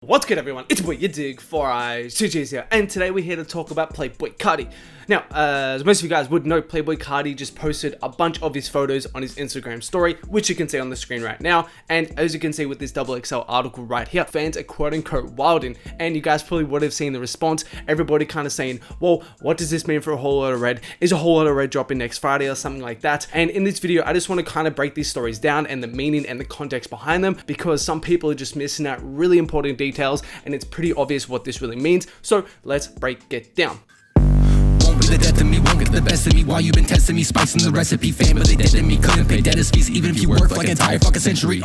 What's good, everyone? It's boy yadiiiigg, 4 eyes, 2 G's here, and today we're here to talk about Playboi Carti. Now, as most of you guys would know, Playboi Carti just posted a bunch of his photos on his Instagram story, which you can see on the screen right now. And as you can see with this XXL article right here, fans are quote-unquote wilding, and you guys probably would have seen the response. Everybody kind of saying, well, what does this mean for a Whole Lotta Red? Is a Whole Lotta Red dropping next Friday or something like that? And in this video, I just want to kind of break these stories down and the meaning and the context behind them, because some people are just missing out really important details, and it's pretty obvious what this really means. So let's break it down. Won't be the death of me, won't get the best of me. While you been testing me, spicing the recipe. Family dead to me, couldn't pay debt as fees, even if you work for like an entire fucking century.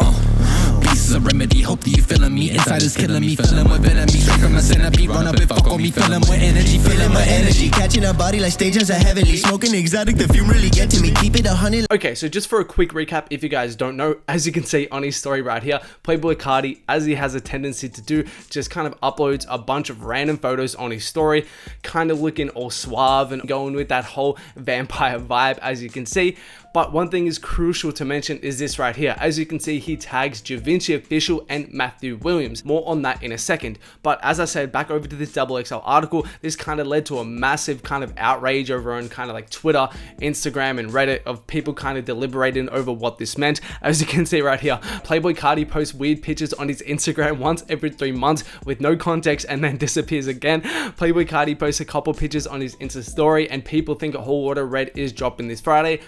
Pieces of remedy, hope that you feeling me. Inside is killing me, filling with venom. Straight from the centipede, run up and fuck on me, feeling with energy, feeling my energy. Catching a body like stages of heavenly, smoking exotic, the fume really get to me. Keep it 100. Okay, so just for a quick recap, if you guys don't know, as you can see on his story right here, Playboi Carti, as he has a tendency to do, just kind of uploads a bunch of random photos on his story, kind of looking all suave and going with that whole vampire vibe, as you can see. But one thing is crucial to mention is this right here. As you can see, he tags Javinci Official and Matthew Williams. More on that in a second. But as I said, back over to this XXL article, this kind of led to a massive kind of outrage over on kind of like Twitter, Instagram, and Reddit of people kind of deliberating over what this meant. As you can see right here, Playboi Carti posts weird pictures on his Instagram once every 3 months with no context and then disappears again. Playboi Carti posts a couple pictures on his Insta story and people think a Whole Lotta Red is dropping this Friday.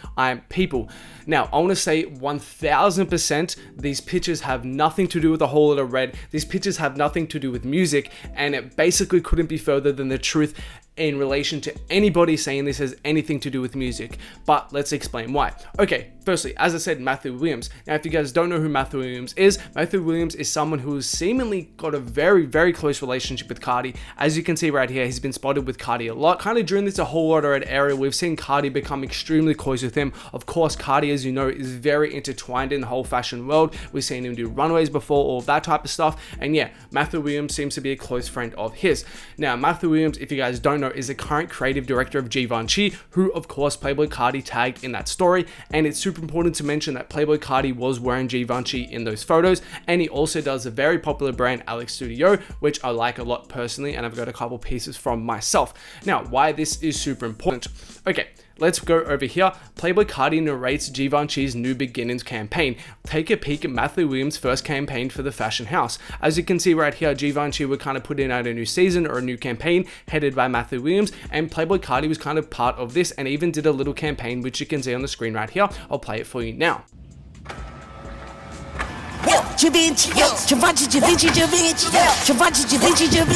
People. Now, I want to say 1000% these pictures have nothing to do with a Whole Lotta Red. These pictures have nothing to do with music, and it basically couldn't be further than the truth in relation to anybody saying this has anything to do with music. But let's explain why. Okay, firstly, as I said, Matthew Williams. Now, if you guys don't know who Matthew Williams is someone who has seemingly got a very, very close relationship with Carti. As you can see right here, he's been spotted with Carti a lot. Kind of during this Whole Lotta Red area, we've seen Carti become extremely close with him. Of course, Carti, as you know, is very intertwined in the whole fashion world. We've seen him do runways before, all that type of stuff. And yeah, Matthew Williams seems to be a close friend of his. Now, Matthew Williams, if you guys don't know, is the current creative director of Givenchy, who of course Playboi Carti tagged in that story. And it's super important to mention that Playboi Carti was wearing Givenchy in those photos, and he also does a very popular brand, Alex Studio, which I like a lot personally, and I've got a couple pieces from myself. Now, why this is super important. Okay, let's go over here. Playboi Carti narrates Givenchy's New Beginnings campaign. Take a peek at Matthew Williams' first campaign for the fashion house. As you can see right here, Givenchy were kind of putting out a new season or a new campaign headed by Matthew Williams, and Playboi Carti was kind of part of this and even did a little campaign, which you can see on the screen right here. I'll play it for you now. Givenchy, Givenchy, Givenchy, Givenchy, Givenchy, Givenchy, Givenchy, Givenchy,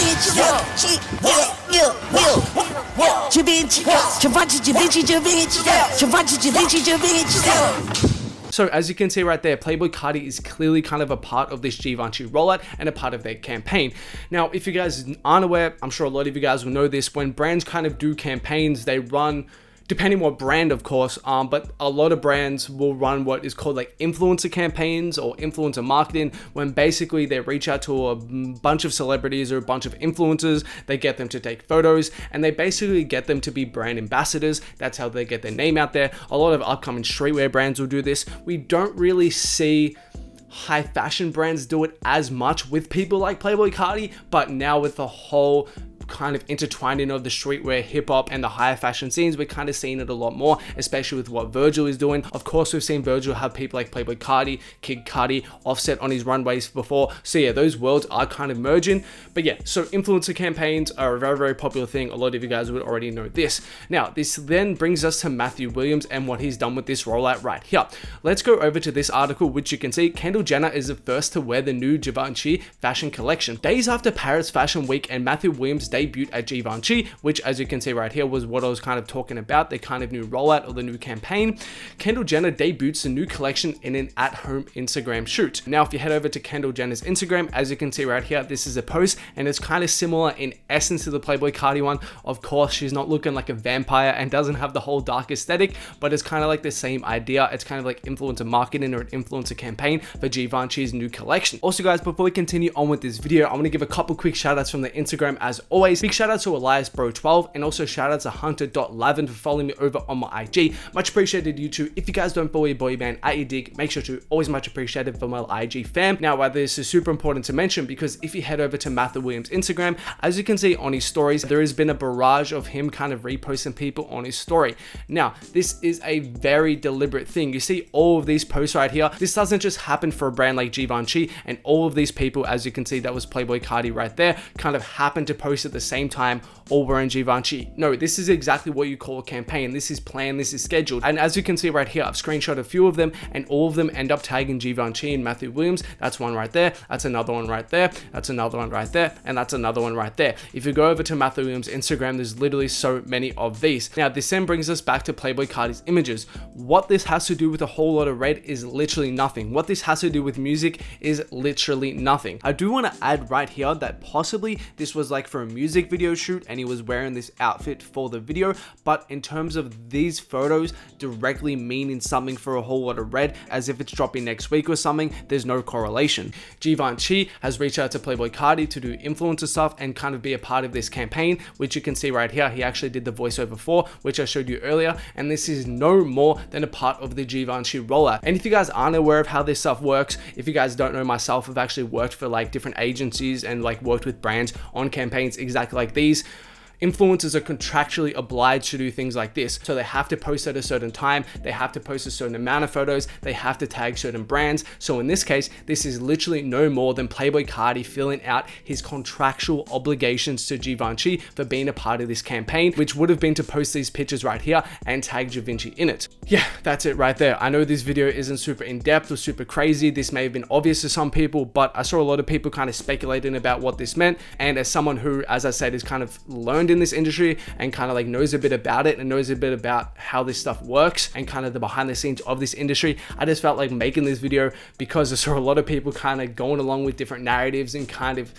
Givenchy, Givenchy, Givenchy. So as you can see right there, Playboi Carti is clearly kind of a part of this Givenchy rollout and a part of their campaign. Now, if you guys aren't aware, I'm sure a lot of you guys will know this, when brands kind of do campaigns, they run, depending what brand, of course, but a lot of brands will run what is called like influencer campaigns or influencer marketing, when basically they reach out to a bunch of celebrities or a bunch of influencers, they get them to take photos, and they basically get them to be brand ambassadors. That's how they get their name out there. A lot of upcoming streetwear brands will do this. We don't really see high fashion brands do it as much with people like Playboi Carti, but now with the whole kind of intertwining of the streetwear, hip-hop, and the higher fashion scenes, we're kind of seeing it a lot more, especially with what Virgil is doing. Of course, we've seen Virgil have people like Playboi Carti, Kid Cudi, Offset on his runways before. So yeah, those worlds are kind of merging. But yeah, so influencer campaigns are a very, very popular thing. A lot of you guys would already know this. Now, this then brings us to Matthew Williams and what he's done with this rollout right here. Let's go over to this article, which you can see Kendall Jenner is the first to wear the new Givenchy fashion collection. Days after Paris Fashion Week and Matthew Williams debuted at Givenchy, which as you can see right here was what I was kind of talking about, the kind of new rollout or the new campaign. Kendall Jenner debuts the new collection in an at-home Instagram shoot. Now, if you head over to Kendall Jenner's Instagram, as you can see right here, this is a post, and it's kind of similar in essence to the Playboi Carti one. Of course, she's not looking like a vampire and doesn't have the whole dark aesthetic, but it's kind of like the same idea. It's kind of like influencer marketing or an influencer campaign for Givenchy's new collection. Also, guys, before we continue on with this video, I want to give a couple quick shout outs from the Instagram as always. always, big shout out to EliasBro12 and also shout out to Hunter.Lavin for following me over on my IG. Much appreciated, you two. If you guys don't follow your boy band at yadiiiigg, make sure to. Always much appreciated for my IG fam. Now, why this is super important to mention, because if you head over to Matthew Williams' Instagram, as you can see on his stories, there has been a barrage of him kind of reposting people on his story. Now, this is a very deliberate thing. You see all of these posts right here. This doesn't just happen for a brand like Givenchy, and all of these people, as you can see, that was Playboi Carti right there, kind of happened to post at the same time, all wearing Givenchy. No, this is exactly what you call a campaign. This is planned, this is scheduled. And as you can see right here, I've screenshot a few of them, and all of them end up tagging Givenchy and Matthew Williams. That's one right there, that's another one right there, that's another one right there, and that's another one right there. If you go over to Matthew Williams' Instagram, there's literally so many of these. Now, this then brings us back to Playboi Carti's images. What this has to do with a Whole Lotta Red is literally nothing. What this has to do with music is literally nothing. I do want to add right here that possibly this was like for a music video shoot and he was wearing this outfit for the video, but in terms of these photos directly meaning something for a Whole Lotta Red, as if it's dropping next week or something, there's no correlation. Givenchy has reached out to Playboi Carti to do influencer stuff and kind of be a part of this campaign, which you can see right here. He actually did the voiceover for, which I showed you earlier, and this is no more than a part of the Givenchy rollout. And if you guys aren't aware of how this stuff works, if you guys don't know, myself, I've actually worked for like different agencies and like worked with brands on campaigns exactly like these. Influencers are contractually obliged to do things like this. So they have to post at a certain time, they have to post a certain amount of photos, they have to tag certain brands. So in this case, this is literally no more than Playboi Carti filling out his contractual obligations to Givenchy for being a part of this campaign, which would have been to post these pictures right here and tag Givenchy in it. Yeah, that's it right there. I know this video isn't super in-depth or super crazy. This may have been obvious to some people, but I saw a lot of people kind of speculating about what this meant. And as someone who, as I said, is kind of learned in this industry and kind of like knows a bit about it and knows a bit about how this stuff works and kind of the behind the scenes of this industry, I just felt like making this video because I saw a lot of people kind of going along with different narratives and kind of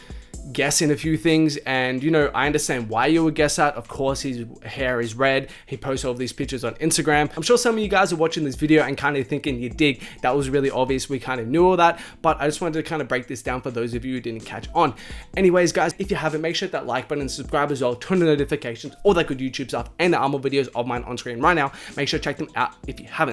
guessing a few things. And you know, I understand why you would guess that. Of course, his hair is red. He posts all of these pictures on Instagram. I'm sure some of you guys are watching this video and kind of thinking, yadiiiigg, that was really obvious. We kind of knew all that, but I just wanted to kind of break this down for those of you who didn't catch on. Anyways, guys, if you haven't, make sure to hit that like button and subscribe as well, turn on the notifications, all that good YouTube stuff, and the more videos of mine on screen right now. Make sure to check them out if you haven't.